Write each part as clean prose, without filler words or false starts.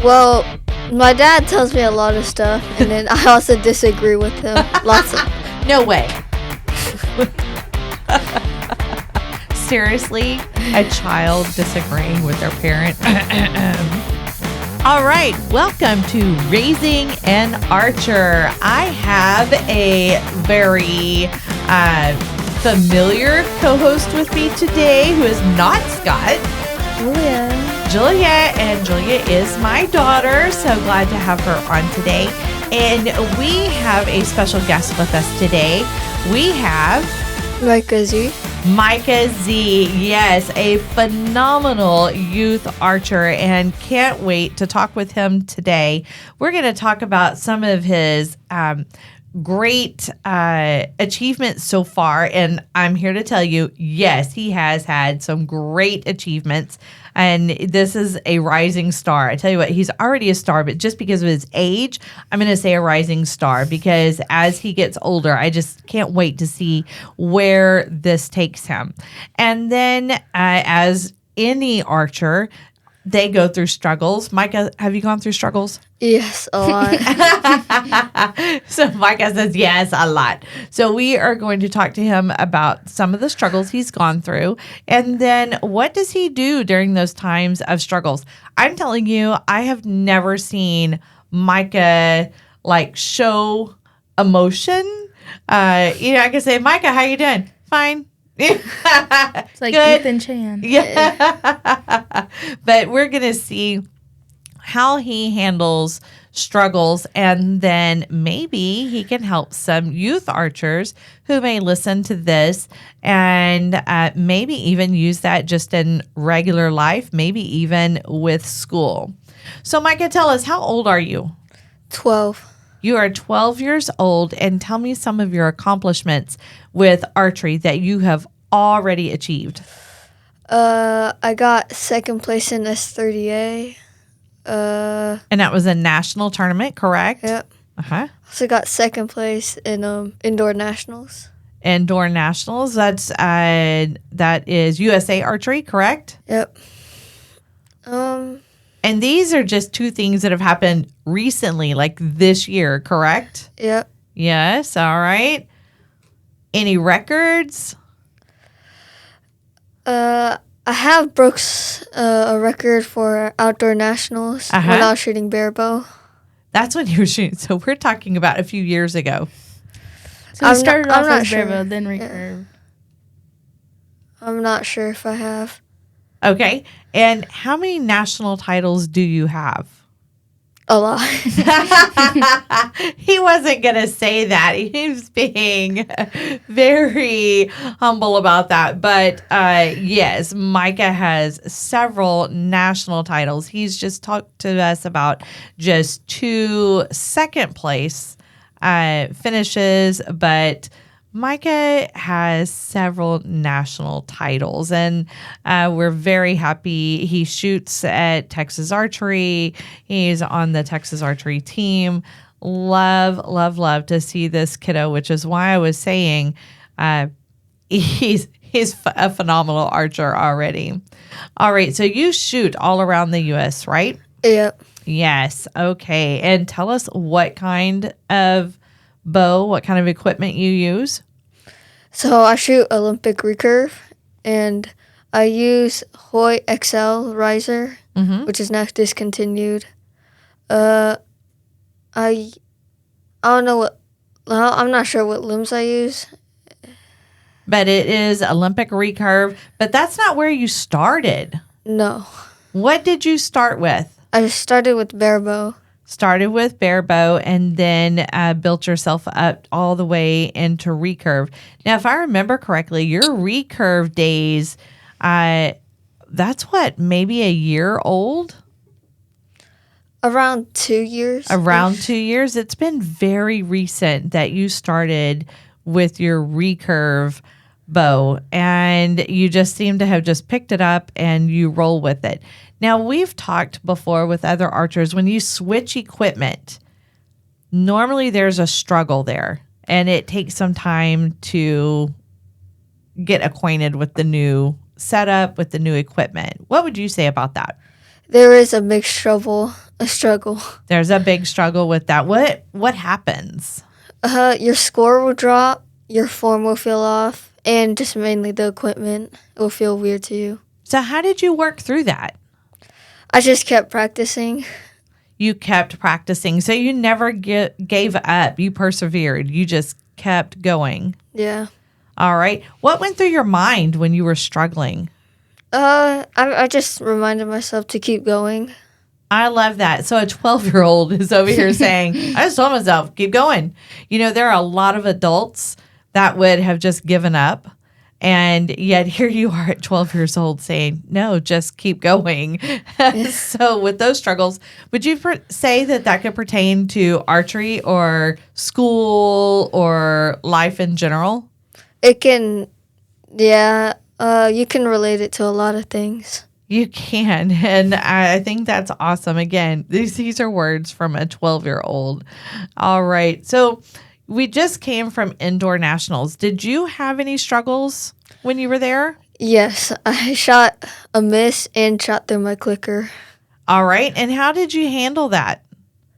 Well, my dad tells me a lot of stuff, and then I also disagree with him. Lots of. No way. Seriously? A child disagreeing with their parent? All right. Welcome to Raising an Archer. I have a very familiar co-host with me today who is not Scott. Julia, and Julia is my daughter. So glad to have her on today. And we have a special guest with us today. We have Micah Xie. Micah Xie, yes, a phenomenal youth archer, and can't wait to talk with him today. We're going to talk about some of his great achievements so far, and I'm here to tell you, yes, he has had some great achievements, and this is a rising star. I tell you what, he's already a star, but just because of his age, I'm going to say a rising star, because as he gets older, I just can't wait to see where this takes him. And then as any archer, they go through struggles. Micah, have you gone through struggles? Yes, a lot. So Micah says yes, a lot. So we are going to talk to him about some of the struggles he's gone through. And then what does he do during those times of struggles? I'm telling you, I have never seen Micah show emotion. I can say, Micah, how you doing? Fine. It's like Good. Ethan Chan. Yeah. But we're going to see how he handles struggles, and then maybe he can help some youth archers who may listen to this and maybe even use that just in regular life, maybe even with school. So Micah, tell us, how old are you? 12. You are 12 years old, and tell me some of your accomplishments with archery that you have already achieved. I got second place in S30A. And that was a national tournament, correct? Yep. Uh-huh. Also got second place in indoor nationals. Indoor nationals, that is USA Archery, correct? Yep. And these are just two things that have happened recently, like this year, correct? Yep. Yes, all right. Any records? I have broke a record for outdoor nationals when I was shooting Barebow. That's when you were shooting. So we're talking about a few years ago. So you started off as sure. Barebow, then Recurve. I'm not sure if I have. Okay. And how many national titles do you have? A lot. He wasn't going to say that. He was being very humble about that. But yes, Micah has several national titles. He's just talked to us about just 2 second place finishes, but Micah has several national titles, and we're very happy. He shoots at Texas Archery. He's on the Texas Archery team. Love, love, love to see this kiddo, which is why I was saying he's a phenomenal archer already. All right, so you shoot all around the U.S., right? Yep. Yes. Okay. And tell us what kind of bow, what kind of equipment you use. So I shoot Olympic Recurve, and I use Hoyt XL riser, which is now discontinued. I don't know I'm not sure what limbs I use. But it is Olympic Recurve. But that's not where you started. No. What did you start with? I started with Barebow. Started with Barebow and then built yourself up all the way into Recurve. Now, if I remember correctly, your Recurve days, that's what, maybe a year old? Around 2 years. Around 2 years. It's been very recent that you started with your Recurve bow, and you just seem to have just picked it up and you roll with it. Now, we've talked before with other archers, when you switch equipment, normally there's a struggle there, and it takes some time to get acquainted with the new setup, with the new equipment. What would you say about that? There is a big struggle. There's a big struggle with that. What happens? Your score will drop, your form will feel off, and just mainly the equipment will feel weird to you. So how did you work through that? I just kept practicing. You kept practicing. So you never gave up. You persevered. You just kept going. Yeah. All right. What went through your mind when you were struggling? I just reminded myself to keep going. I love that. So a 12-year-old is over here saying, I just told myself, keep going. You know, there are a lot of adults that would have just given up. And yet here you are at 12 years old saying, no, just keep going. So with those struggles, would you say that could pertain to archery or school or life in general? It can, yeah, you can relate it to a lot of things. You can. And I think that's awesome. Again, these are words from a 12-year-old. All right. So we just came from indoor nationals. Did you have any struggles when you were there? Yes. I shot a miss and shot through my clicker. All right. And how did you handle that?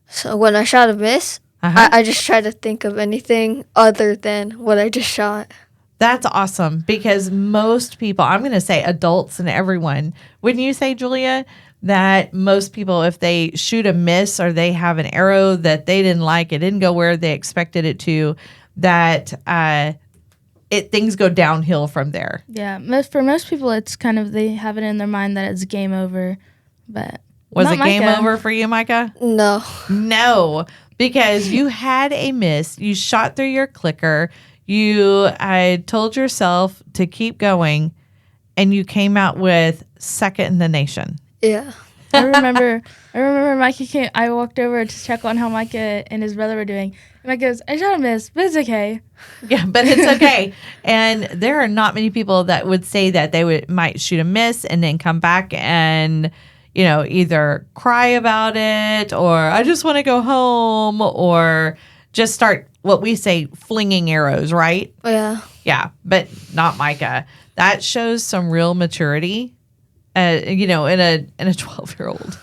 So when I shot a miss, I just tried to think of anything other than what I just shot. That's awesome because most people, I'm going to say adults and everyone, wouldn't you say, Julia, that most people, if they shoot a miss or they have an arrow that they didn't like, it didn't go where they expected it to, that things go downhill from there. Yeah, for most people, it's kind of, they have it in their mind that it's game over. But was not it game Micah. over for you, Micah? No, because you had a miss. You shot through your clicker. I told yourself to keep going, and you came out with second in the nation. Yeah. I remember Micah came. I walked over to check on how Micah and his brother were doing. And Micah goes, I shot a miss, but it's okay. Yeah, but it's okay. And there are not many people that would say that they might shoot a miss and then come back and, you know, either cry about it or I just want to go home or just start what we say flinging arrows, right? Yeah. Yeah, but not Micah. That shows some real maturity. You know, in a 12-year-old.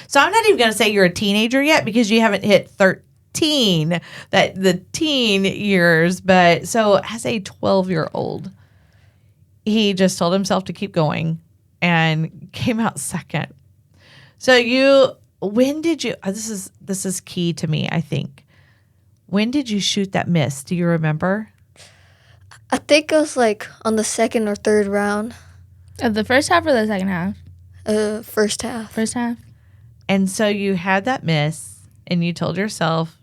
So I'm not even going to say you're a teenager yet because you haven't hit 13, the teen years. But so as a 12-year-old, he just told himself to keep going and came out second. So when did you? This is key to me, I think. When did you shoot that miss? Do you remember? I think it was like on the second or third round. Of the first half or the second half? First half. First half. And so you had that miss and you told yourself,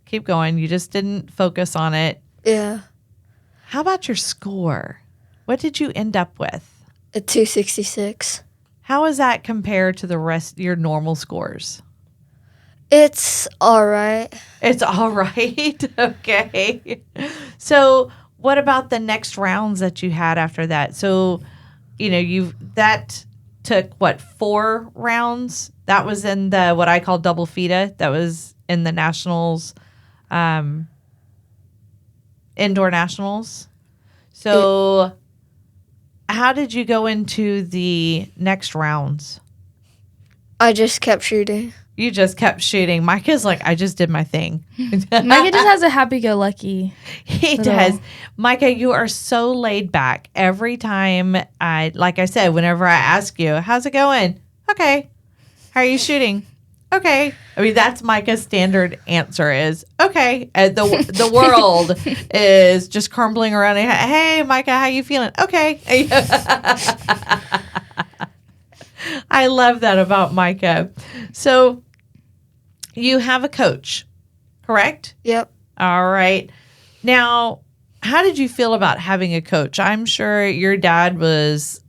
keep going. You just didn't focus on it. Yeah. How about your score? What did you end up with? A 266. How is that compared to the rest of your normal scores? It's all right. It's all right. Okay. So what about the next rounds that you had after that? So, you know, that took what, 4 rounds? That was in the what I call double FIDA. That was in the nationals, indoor nationals. So how did you go into the next rounds? I just kept shooting. You just kept shooting. Micah's like, I just did my thing. Micah just has a happy-go-lucky. He does. Micah, you are so laid back. Every time like I said, whenever I ask you, how's it going? Okay. How are you shooting? Okay. I mean, that's Micah's standard answer is, okay. The world is just crumbling around. Hey, Micah, how you feeling? Okay. I love that about Micah. So you have a coach, correct? Yep. All right. Now, how did you feel about having a coach? I'm sure your dad was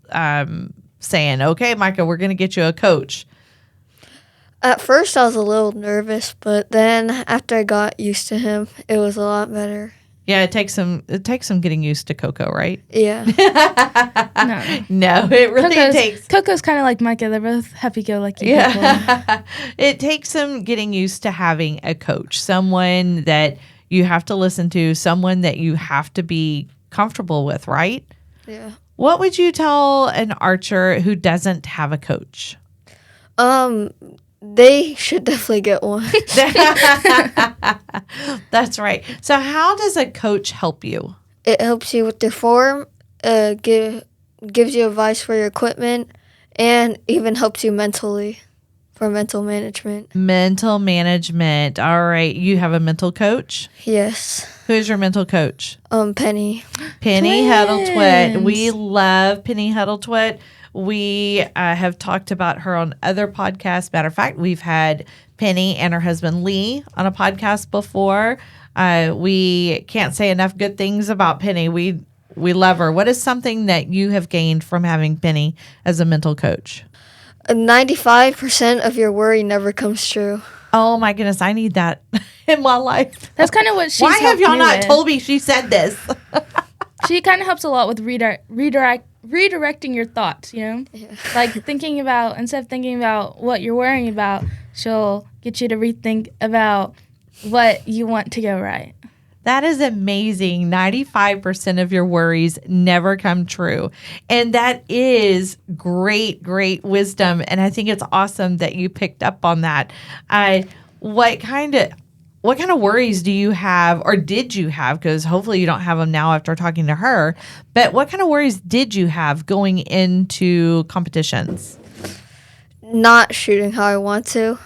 saying, okay, Micah, we're going to get you a coach. At first, I was a little nervous, but then after I got used to him, it was a lot better. Yeah, it takes some getting used to Coco, right? Yeah. No, it really takes. Coco's kind of like Micah. They're both happy-go-lucky Yeah. people. It takes some getting used to having a coach, someone that you have to listen to, someone that you have to be comfortable with, right? Yeah. What would you tell an archer who doesn't have a coach? They should definitely get one. That's right. So how does a coach help you? It helps you with your form, gives you advice for your equipment, and even helps you mentally for mental management. Mental management. All right. You have a mental coach? Yes. Who's your mental coach? Penny. Penny Twins. Huddletwit. We love Penny Huddletwit. We have talked about her on other podcasts. Matter of fact, we've had Penny and her husband Lee on a podcast before. We can't say enough good things about Penny. We love her. What is something that you have gained from having Penny as a mental coach? 95% of your worry never comes true. Oh my goodness, I need that in my life. That's kind of what she's Why have helped y'all me not with. told me she said this? She kind of helps a lot with redirecting your thoughts, you know? Yeah. Like instead of thinking about what you're worrying about, she'll get you to rethink about what you want to go right. That is amazing. 95% of your worries never come true. And that is great, great wisdom. And I think it's awesome that you picked up on that. What kind of worries do you have, or did you have? Because hopefully you don't have them now after talking to her. But what kind of worries did you have going into competitions? Not shooting how I want to.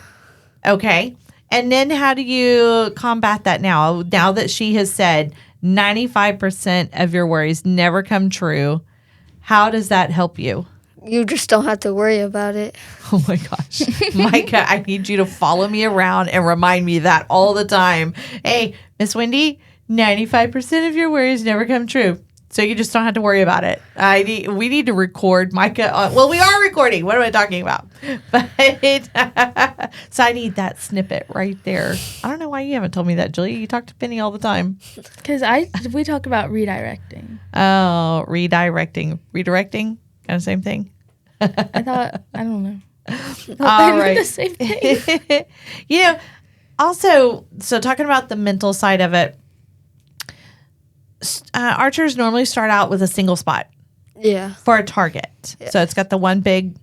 Okay. And then how do you combat that now? Now that she has said 95% of your worries never come true, how does that help you? You just don't have to worry about it. Oh my gosh. Micah, I need you to follow me around and remind me that all the time. Hey, Miss Wendi, 95% of your worries never come true. So you just don't have to worry about it. We need to record Micah. Well, we are recording. What am I talking about? But so I need that snippet right there. I don't know why you haven't told me that, Julia. You talk to Penny all the time. Because we talk about redirecting. Oh, redirecting, kind of same thing. I don't know. All right. The same thing. Also, so talking about the mental side of it, archers normally start out with a single spot Yeah. for a target. Yeah. So it's got the one big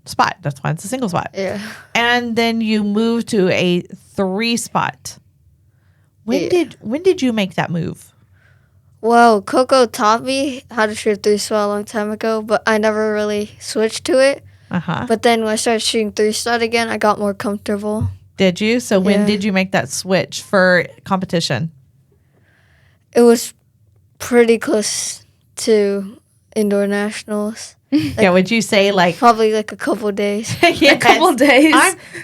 spot. That's why it's a single spot. Yeah. And then you move to a 3 spot. When did you make that move? Well, Coco taught me how to shoot 3-spot a long time ago, but I never really switched to it. Uh-huh. But then when I started shooting 3-spot again, I got more comfortable. Did you? So when Yeah. did you make that switch for competition? It was pretty close to indoor nationals. Yeah, would you say like Probably like a couple days. yes. A couple days.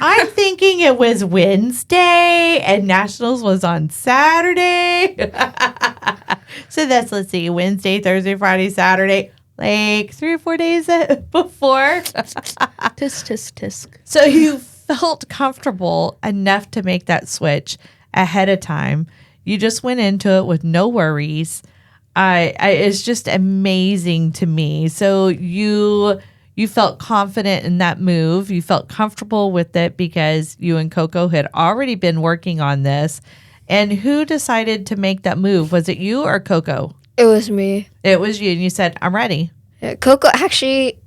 I'm thinking it was Wednesday and nationals was on Saturday. So let's see, Wednesday, Thursday, Friday, Saturday, like 3 or 4 days before. Tisk, tisk, tisk. So you felt comfortable enough to make that switch ahead of time. You just went into it with no worries. It's just amazing to me. So you felt confident in that move. You felt comfortable with it because you and Coco had already been working on this. And who decided to make that move? Was it you or Coco? It was me. It was you. And you said, I'm ready. Yeah, Coco actually,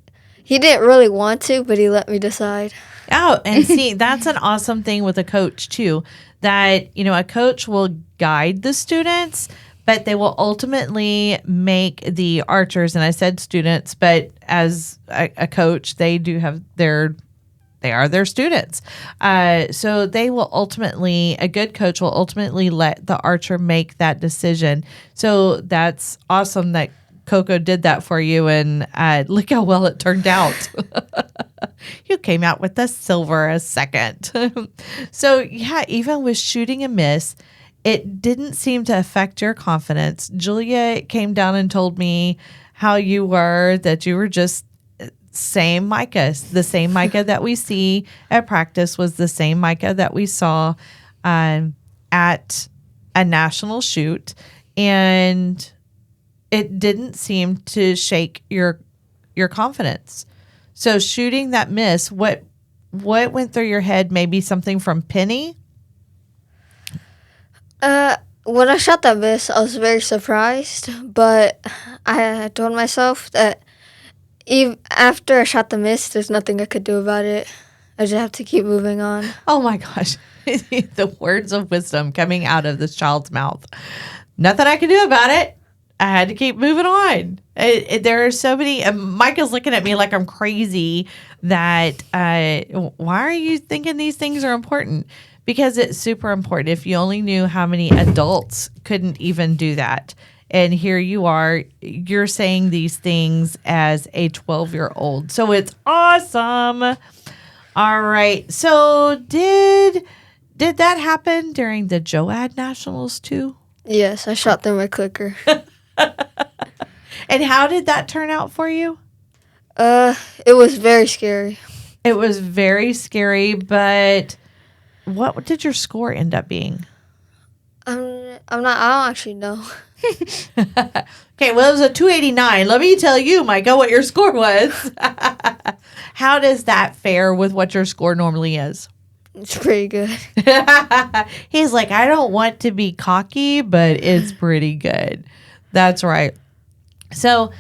he didn't really want to, but he let me decide. Oh, and see, that's an awesome thing with a coach too, that, a coach will guide the students, but they will ultimately make the archers, and I said students, but as a coach, they do have they are their students. So they will a good coach will ultimately let the archer make that decision. So that's awesome that Coco did that for you, and look how well it turned out. You came out with a silver a second. So yeah, even with shooting a miss, it didn't seem to affect your confidence. Julia came down and told me how you were, that you were just same Micah. The same Micah that we see at practice was the same Micah that we saw at a national shoot. And it didn't seem to shake your confidence. So shooting that miss, what went through your head? Maybe something from Penny? When I shot that miss, I was very surprised, but I told myself that Even after I shot the miss, there's nothing I could do about it. I just have to keep moving on. Oh my gosh. The words of wisdom coming out of this child's mouth. Nothing I could do about it. I had to keep moving on. There are so many. Micah's looking at me like I'm crazy that why are you thinking these things are important? Because it's super important. If you only knew how many adults couldn't even do that. And here you are, you're saying these things as a 12-year-old. So it's awesome. All right. So did that happen during the JOAD Nationals too? Yes, I shot through my clicker. And how did that turn out for you? It was very scary. It was very scary, but what did your score end up being? I don't actually know. Okay, well, it was a 289. Let me tell you, Micah, what your score was. How does that fare with what your score normally is? It's pretty good. He's like, I don't want to be cocky, but it's pretty good. That's right. So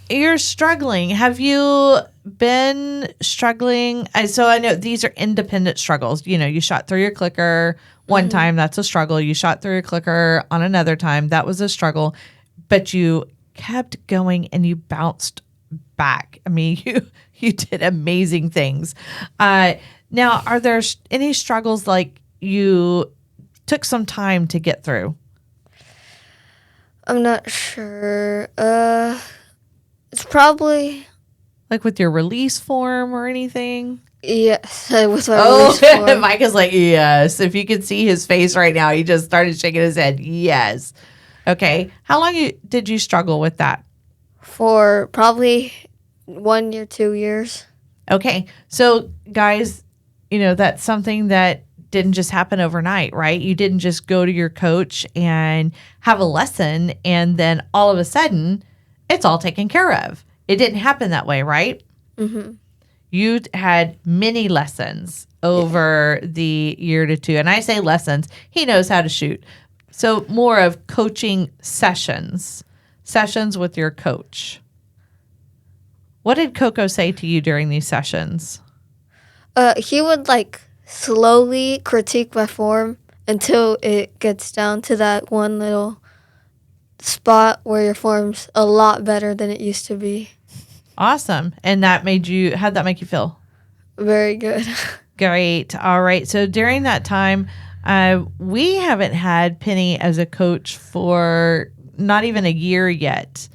you're struggling. Have you been struggling? So I know these are independent struggles. You know, you shot through your clicker one time. That's a struggle. You shot through your clicker on another time. That was a struggle. But you kept going and you bounced back. I mean, you did amazing things. Now, are there any struggles like you took some time to get through? I'm not sure. It's probably... Like with your release form or anything? Yes, with my release form. Mike is like, yes. If you could see his face right now, he just started shaking his head. Yes. Okay. How long did you struggle with that? For probably 1 year, 2 years. Okay. So, guys, that's something that didn't just happen overnight, right? You didn't just go to your coach and have a lesson and then all of a sudden it's all taken care of. It didn't happen that way, right? Mm-hmm. You had many lessons over the year to two. And I say lessons. He knows how to shoot. So more of coaching sessions with your coach. What did Coco say to you during these sessions? He would slowly critique my form until it gets down to that one little spot where your form's a lot better than it used to be. Awesome. And how'd that make you feel? Very good. Great. All right. So during that time, we haven't had Penny as a coach for not even a year yet.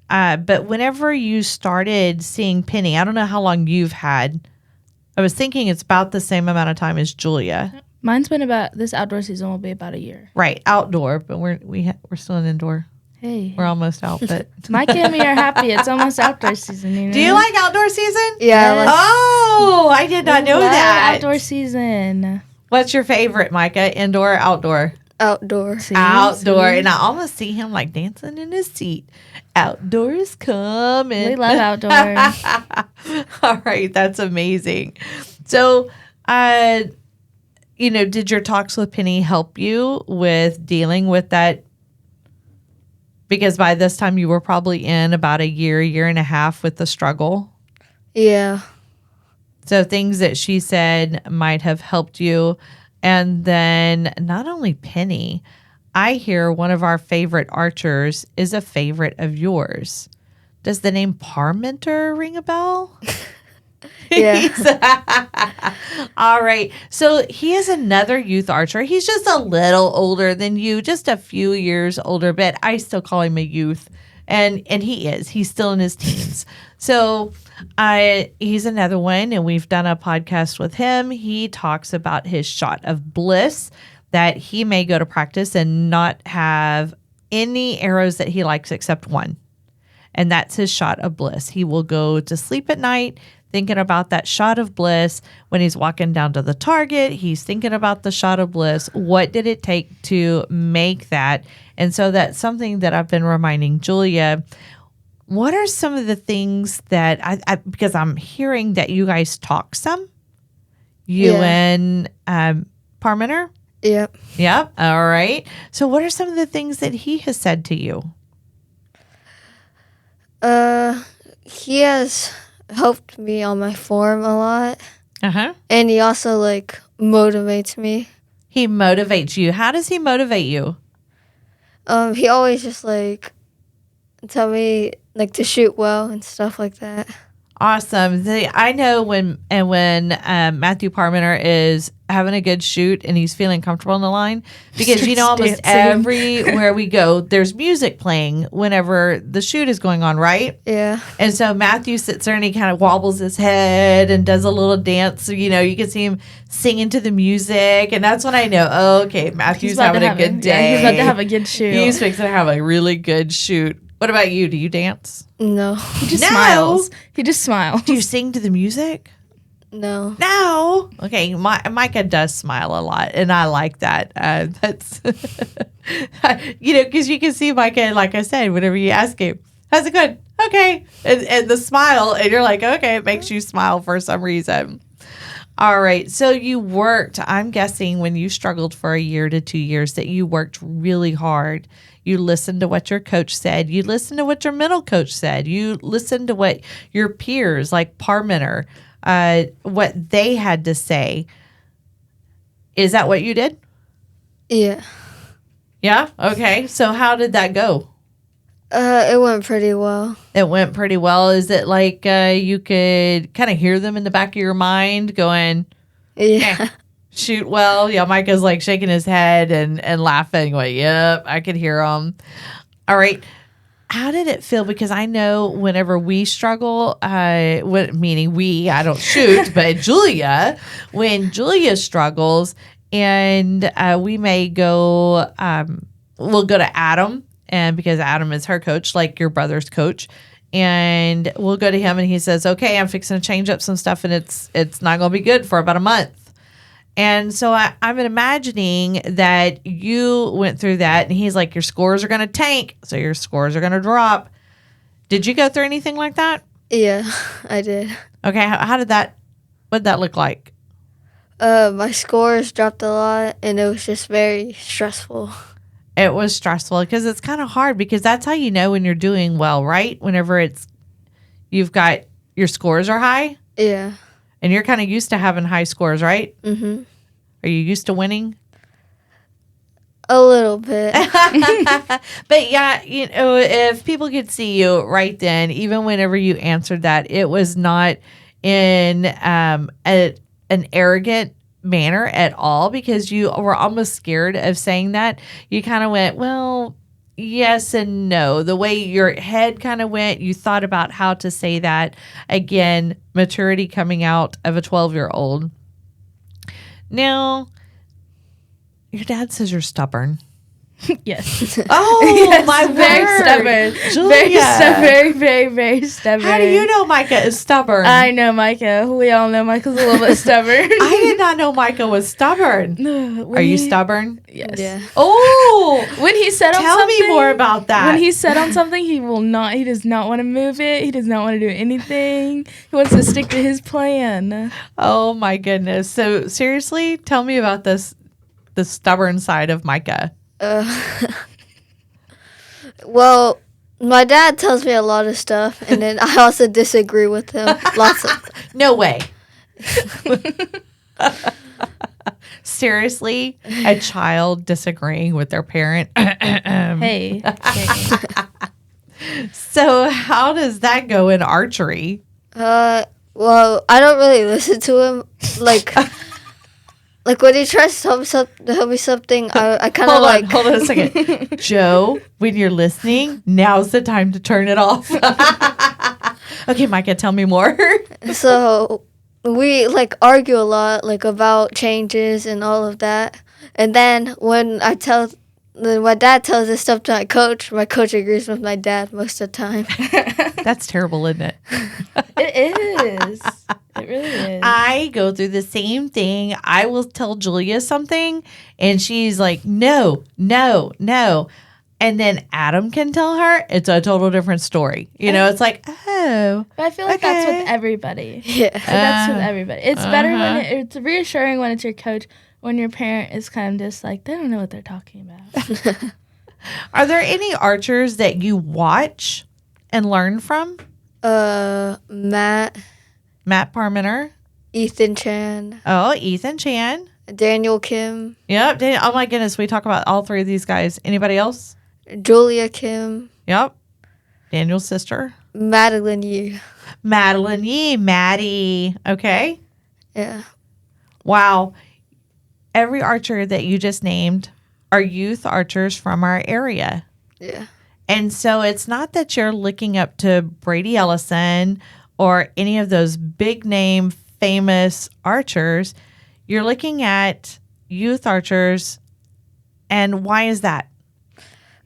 But whenever you started seeing Penny, I don't know how long you've had. I was thinking it's about the same amount of time as Julia. Mine's been this outdoor season will be about a year. Right. Outdoor, but we're still in indoor. Hey. We're almost out, but Micah and me are happy. It's almost outdoor season. Do you like outdoor season? Yeah. Oh, I did not know that. Outdoor season. What's your favorite, Micah? Indoor or outdoor? Outdoor. Outdoor. And I almost see him dancing in his seat. Outdoors coming. We love outdoors. All right. That's amazing. So, did your talks with Penny help you with dealing with that? Because by this time you were probably in about a year and a half with the struggle. Yeah. So things that she said might have helped you. And then not only Penny, I hear one of our favorite archers is a favorite of yours. Does the name Parmenter ring a bell? Yeah. All right. So he is another youth archer. He's just a little older than you, just a few years older, but I still call him a youth. And he is. He's still in his teens. So he's another one, and we've done a podcast with him. He talks about his shot of bliss, that he may go to practice and not have any arrows that he likes except one. And that's his shot of bliss. He will go to sleep at night thinking about that shot of bliss. When he's walking down to the target, he's thinking about the shot of bliss. What did it take to make that? And so that's something that I've been reminding Julia. What are some of the things that I because I'm hearing that you guys talk some? You and Parmenter? Yep. Yep. All right. So what are some of the things that he has said to you? he has helped me on my form a lot, Uh-huh. and he also like motivates me. He motivates you. How does he motivate you? He always just like tell me like to shoot well and stuff like that. Awesome. I know when Matthew Parmenter is having a good shoot and he's feeling comfortable on the line, because almost dancing. everywhere we go, there's music playing whenever the shoot is going on, right? Yeah. And so Matthew sits there and he kind of wobbles his head and does a little dance. You can see him singing to the music, and that's when I know, okay, Matthew's having a good day. Yeah, he's about to have a good shoot. He's fixing to have a really good shoot. What about you? Do you dance? No. He just No. smiles. He just smiles. Do you sing to the music? No. No. Okay, Micah does smile a lot, and I like that. That's, because you can see Micah, like I said, whenever you ask him, how's it going? Okay. And the smile, and you're like, okay, it makes you smile for some reason. All right. So you worked, I'm guessing when you struggled for a year to 2 years, that you worked really hard. You listened to what your coach said. You listened to what your mental coach said. You listened to what your peers, like Parmenter, what they had to say. Is that what you did? Yeah. Yeah? Okay. So how did that go? It went pretty well. It went pretty well. Is it like you could kind of hear them in the back of your mind going, Yeah. shoot well? Yeah, Micah's like shaking his head and laughing. Like, yep, I could hear him. All right. How did it feel? Because I know whenever we struggle, meaning we, I don't shoot, but Julia, when Julia struggles, and we may go, we'll go to Adam, and because Adam is her coach, like your brother's coach, and we'll go to him, and he says, okay, I'm fixing to change up some stuff, and it's not going to be good for about a month. And so I'm imagining that you went through that, and he's like, your scores are going to tank, so your scores are going to drop. Did you go through anything like that? Yeah, I did. Okay, how did that, what did that look like? My scores dropped a lot, and it was just very stressful. It was stressful because it's kind of hard, because that's how you know when you're doing well, right? Whenever you've got, your scores are high, Yeah. and you're kind of used to having high scores, right? Mm-hmm. Are you used to winning? A little bit. But yeah, if people could see you right then, even whenever you answered that, it was not in an arrogant manner at all, because you were almost scared of saying that. You kind of went, well, yes and no. The way your head kind of went, you thought about how to say that. Again, maturity coming out of a 12-year-old. Now, your dad says you're stubborn. Yes. Oh, Yes, my very word. stubborn. Julia. Very stubborn. How do you know Micah is stubborn? I know Micah. We all know Micah's a little bit stubborn. I did not know Micah was stubborn. When Are you he- stubborn? Yes. Yeah. Oh, When he said on tell something, me more about that. When he's set on something, he does not want to move it. He does not want to do anything. He wants to stick to his plan. Oh my goodness. So seriously, tell me about the stubborn side of Micah. Well, my dad tells me a lot of stuff, and then I also disagree with him. Lots of. No way. Seriously, a child disagreeing with their parent. Hey. So how does that go in archery? Well, I don't really listen to him. Like when he tries to tell me something, I kind of like. Hold on a second. Joe, when you're listening, now's the time to turn it off. Okay, Micah, tell me more. So we like argue a lot, like about changes and all of that. And then when my dad tells this stuff to my coach agrees with my dad most of the time. That's terrible, isn't it? It is. It really is. I go through the same thing. I will tell Julia something, and she's like, no. And then Adam can tell her. It's a total different story. It's like, oh. But I feel like that's okay. with everybody. Yeah. That's with everybody. It's better when Uh-huh. it's reassuring when it's your coach. When your parent is kind of just like, they don't know what they're talking about. Are there any archers that you watch and learn from? Matt, Matt Parmenter. Ethan Chan, Oh, Ethan Chan. Daniel Kim, Yep. Oh, my goodness. We talk about all three of these guys. Anybody else? Julia Kim, Yep. Daniel's sister. Madeline Yu. Madeline Yee. Maddie. Okay. Yeah. Wow. Every archer that you just named are youth archers from our area. Yeah. And so it's not that you're looking up to Brady Ellison or any of those big name famous archers. You're looking at youth archers. And why is that?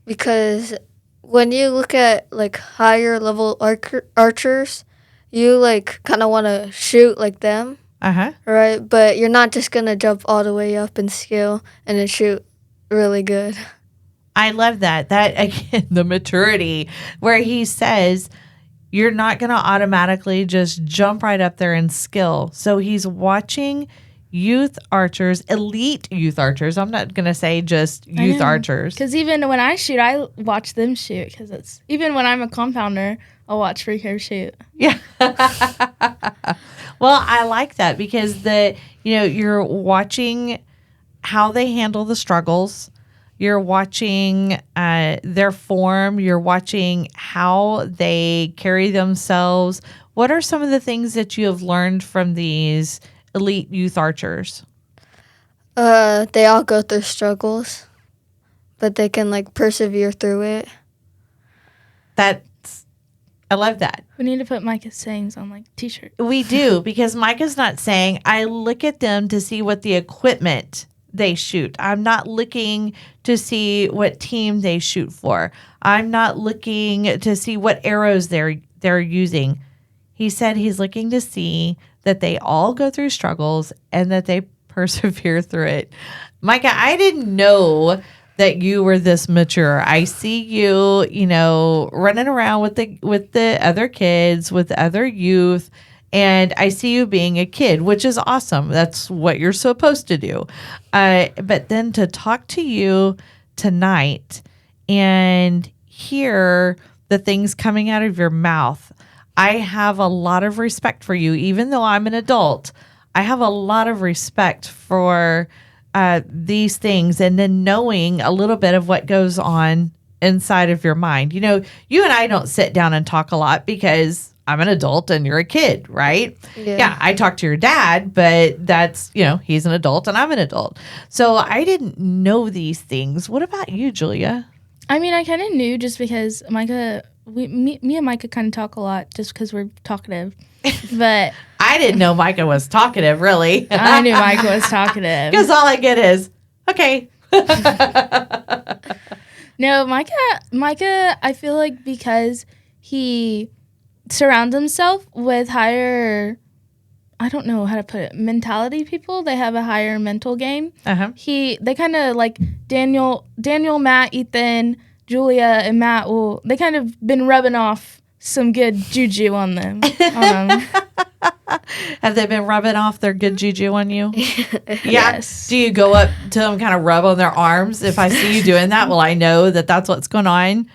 Because when you look at like higher level archers, you like kind of want to shoot like them, Uh-huh. right? But you're not just going to jump all the way up in skill and then shoot really good. I love that. That, again, the maturity where he says you're not going to automatically just jump right up there in skill. So he's watching youth archers, elite youth archers. I'm not going to say just youth archers. Because even when I shoot, I watch them shoot. Because it's even when I'm a compounder, I'll watch Recurve shoot. Yeah. Well, I like that because you're watching how they handle the struggles. You're watching their form. You're watching how they carry themselves. What are some of the things that you have learned from these elite youth archers? They all go through struggles, but they can like persevere through it. I love that. We need to put Micah's sayings on like t-shirts. We do, because Micah's not saying, I look at them to see what the equipment they shoot. I'm not looking to see what team they shoot for. I'm not looking to see what arrows they're using. He said he's looking to see that they all go through struggles and that they persevere through it. Micah, I didn't know that you were this mature. I see you, running around with the other kids, with the other youth, and I see you being a kid, which is awesome. That's what you're supposed to do. But then to talk to you tonight and hear the things coming out of your mouth, I have a lot of respect for you. Even though I'm an adult, I have a lot of respect for these things, and then knowing a little bit of what goes on inside of your mind. You and I don't sit down and talk a lot because I'm an adult and you're a kid, right? Yeah, I talk to your dad, but that's, he's an adult and I'm an adult. So I didn't know these things. What about you, Julia? I mean, I kind of knew just because Micah, me and Micah kind of talk a lot just because we're talkative. But I didn't know Micah was talkative, really. I knew Micah was talkative. Because all I get is, okay. No, Micah, I feel like because he surrounds himself with higher, I don't know how to put it, mentality people. They have a higher mental game. Uh-huh. They kind of like Daniel, Matt, Ethan, Julia, and Matt. They kind of been rubbing off some good juju on them. Have they been rubbing off their good juju on you? Yeah. Yes. Do you go up to them, kind of rub on their arms? If I see you doing that, well, I know that that's what's going on.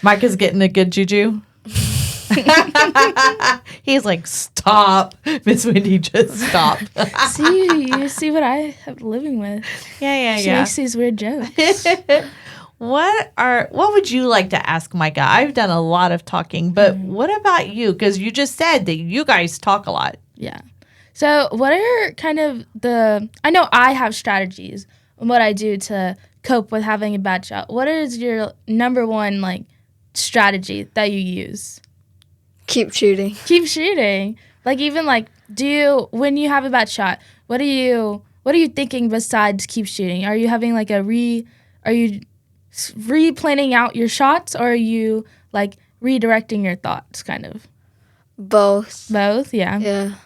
Micah's getting a good juju. He's like, stop. Miss Wendy, just stop. You see what I have living with. Yeah. She makes these weird jokes. What would you like to ask Micah? I've done a lot of talking, but what about you? Because you just said that you guys talk a lot. Yeah. So what are kind of I know I have strategies on what I do to cope with having a bad shot. What is your number one like strategy that you use? Keep shooting. Keep shooting. Like even like when you have a bad shot, what are you thinking besides keep shooting? Are you having like are you replanning out your shots, or are you like redirecting your thoughts kind of? Both, yeah. Yeah.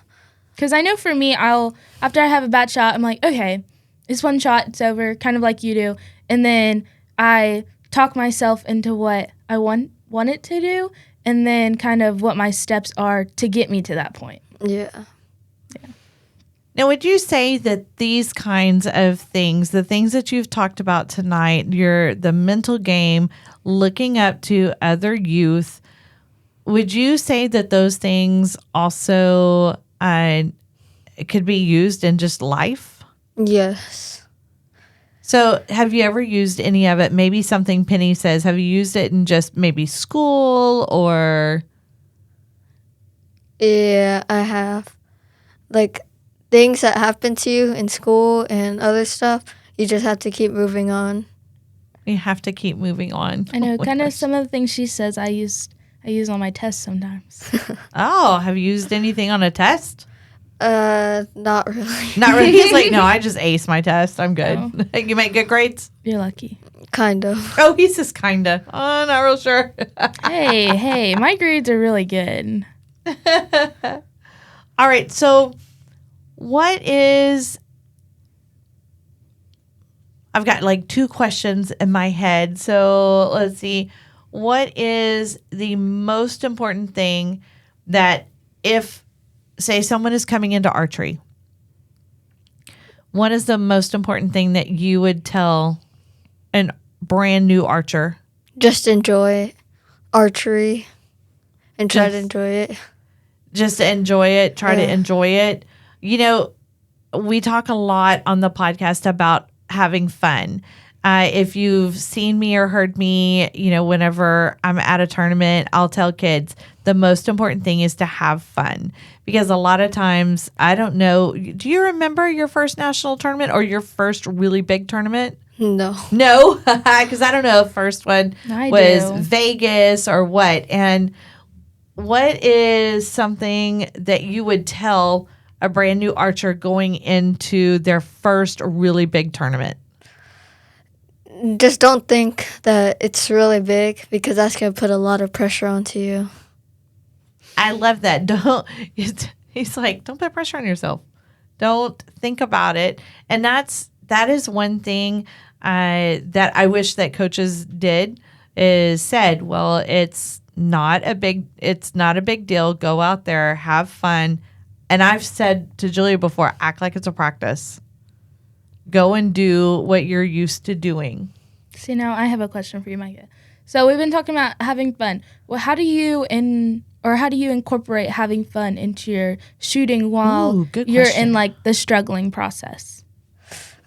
Because I know for me, after I have a bad shot, I'm like, okay, it's one shot, it's over, kind of like you do. And then I talk myself into what I want it to do, and then kind of what my steps are to get me to that point. Yeah. Now, would you say that these kinds of things, the things that you've talked about tonight, the mental game, looking up to other youth, would you say that those things also could be used in just life? Yes. So have you ever used any of it? Maybe something Penny says. Have you used it in just maybe school or? Yeah, I have. Like, things that happen to you in school and other stuff, you just have to keep moving on. You have to keep moving on. I know Oh my kind of gosh. some of the things she says I use on my tests sometimes. Oh, have you used anything on a test? Not really. Not really. He's like, no, I just ace my test. I'm good. Oh. You make good grades? You're lucky. Kind of. Oh, he's just kinda. Oh, not real sure. Hey, my grades are really good. All right. So I've got like 2 questions in my head. So let's see. What is the most important thing that if, say, someone is coming into archery, what is the most important thing that you would tell a brand new archer? Just enjoy archery and try to Just- enjoy it. Just to enjoy it, try to Yeah. enjoy it. You know, we talk a lot on the podcast about having fun. If you've seen me or heard me, whenever I'm at a tournament, I'll tell kids the most important thing is to have fun. Because a lot of times, I don't know, do you remember your first national tournament or your first really big tournament? No. No, because I don't know if first one I was do. Vegas or what. And what is something that you would tell a brand new archer going into their first really big tournament? Just don't think that it's really big because that's going to put a lot of pressure onto you. I love that. He's like, don't put pressure on yourself. Don't think about it. And that is one thing that I wish that coaches did is said, well, it's not a big deal. Go out there, have fun. And I've said to Julia before, act like it's a practice. Go and do what you're used to doing. See, now I have a question for you, Micah. So we've been talking about having fun. Well, how do you incorporate having fun into your shooting while Ooh, good you're question. in like the struggling process?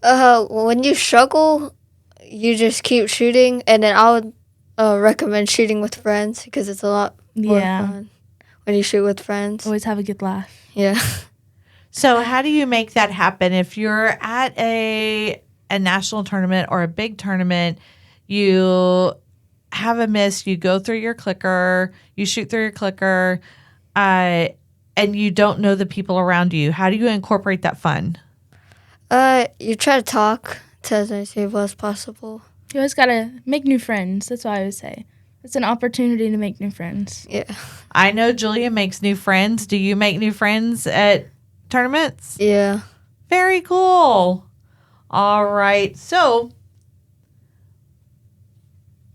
When you struggle, you just keep shooting, and then I would recommend shooting with friends because it's a lot more Yeah. fun when you shoot with friends. Always have a good laugh. Yeah. So how do you make that happen? If you're at a national tournament or a big tournament, you have a miss, you go through your clicker, you shoot through your clicker, and you don't know the people around you. How do you incorporate that fun? You try to talk to as many people as possible. You always gotta make new friends. That's what I would say. It's an opportunity to make new friends. Yeah. I know Julia makes new friends. Do you make new friends at tournaments? Yeah. Very cool. All right. So,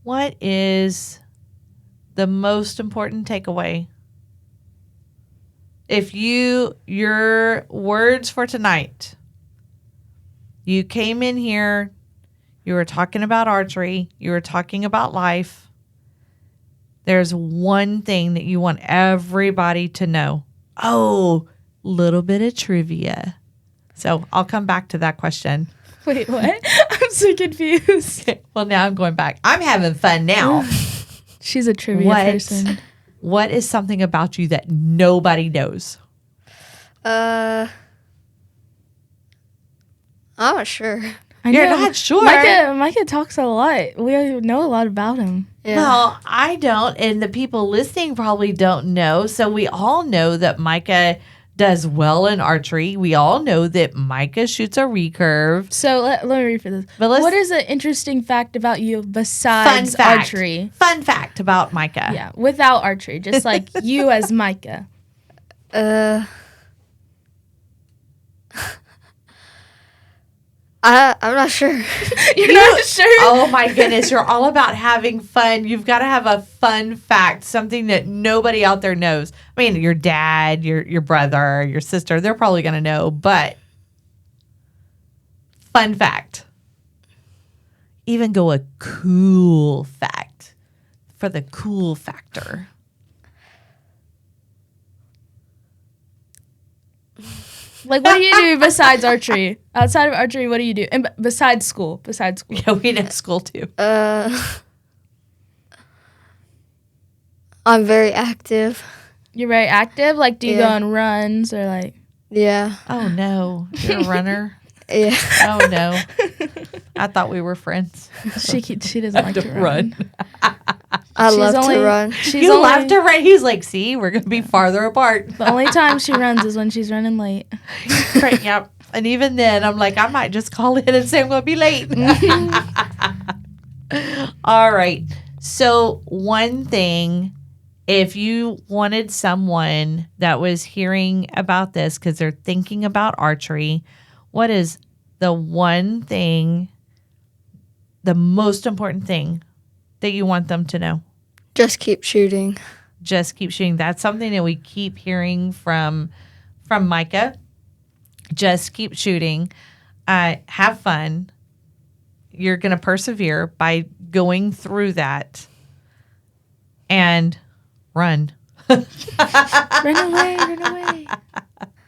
what is the most important takeaway? If your words for tonight, you came in here, you were talking about archery, you were talking about life. There's one thing that you want everybody to know. Oh, little bit of trivia. So I'll come back to that question. Wait, what? I'm so confused. Well, now I'm going back. I'm having fun now. She's a trivia person. What is something about you that nobody knows? I'm not sure. I You're know. not sure? Micah talks a lot. We know a lot about him. Yeah. Well, I don't, and the people listening probably don't know. So we all know that Micah does well in archery. We all know that Micah shoots a recurve. So let me read for this. But let's- What is an interesting fact about you besides archery? Fun fact about Micah. Yeah, without archery, just like you as Micah. I'm not sure. You're not sure? Oh my goodness, you're all about having fun. You've got to have a fun fact, something that nobody out there knows. I mean, your dad, your brother, your sister, they're probably going to know, but fun fact. Even go a cool fact for the cool factor. Like, what do you do besides archery? Outside of archery, what do you do? And besides school? Yeah, we did school too. I'm very active. You're very active? Like, do you go Yeah. on runs or like... Yeah. Oh no, you're a runner. Yeah. Oh no, I thought we were friends. She doesn't like to run. I She's love only- to run. She's You only, left her right. He's like, see, we're gonna be farther apart. The only time she runs is when she's running late. Right, yep. And even then, I'm like, I might just call in and say I'm gonna be late. All right. So one thing, if you wanted someone that was hearing about this because they're thinking about archery, what is the one thing, the most important thing that you want them to know? Just keep shooting. Just keep shooting. That's something that we keep hearing from Micah. Just keep shooting. Have fun. You're going to persevere by going through that. And run. Run away, run away.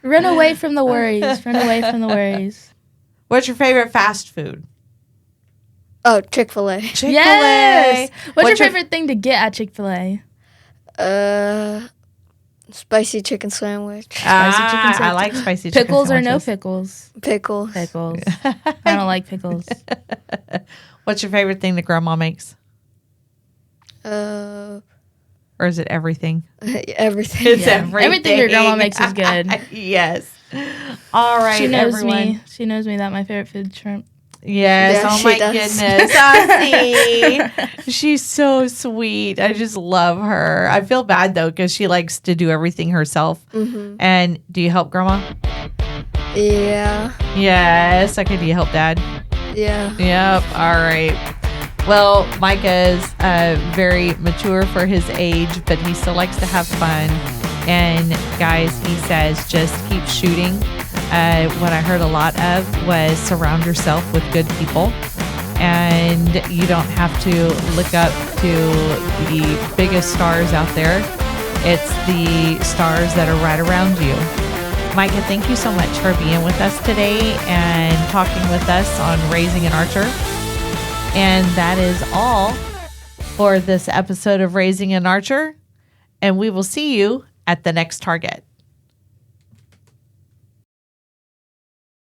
Run away from the worries. Run away from the worries. What's your favorite fast food? Oh, Chick-fil-A. Chick-fil-A. Yes. What's your favorite thing to get at Chick-fil-A? Spicy chicken sandwich. Spicy chicken I sandwich. like spicy chicken Pickles or no sandwiches. pickles? Pickles. Pickles. I don't like pickles. What's your favorite thing that grandma makes? Uh, Or is it everything? everything. It's Yeah. everything. Everything your grandma makes is good. Yes. All right, She knows everyone. me. She knows me that my favorite food is shrimp. Yes. Yeah, Oh she my does. goodness. See, she's so sweet. I just love her. I feel bad though because she likes to do everything herself. Mm-hmm. And do you help grandma? Yeah. Yes. Okay. Do you help dad? Yeah. Yep. All right. Well, Micah is very mature for his age, but he still likes to have fun. And guys, he says just keep shooting. What I heard a lot of was surround yourself with good people. And you don't have to look up to the biggest stars out there. It's the stars that are right around you. Micah, thank you so much for being with us today and talking with us on Raising an Archer. And that is all for this episode of Raising an Archer. And we will see you at the next target.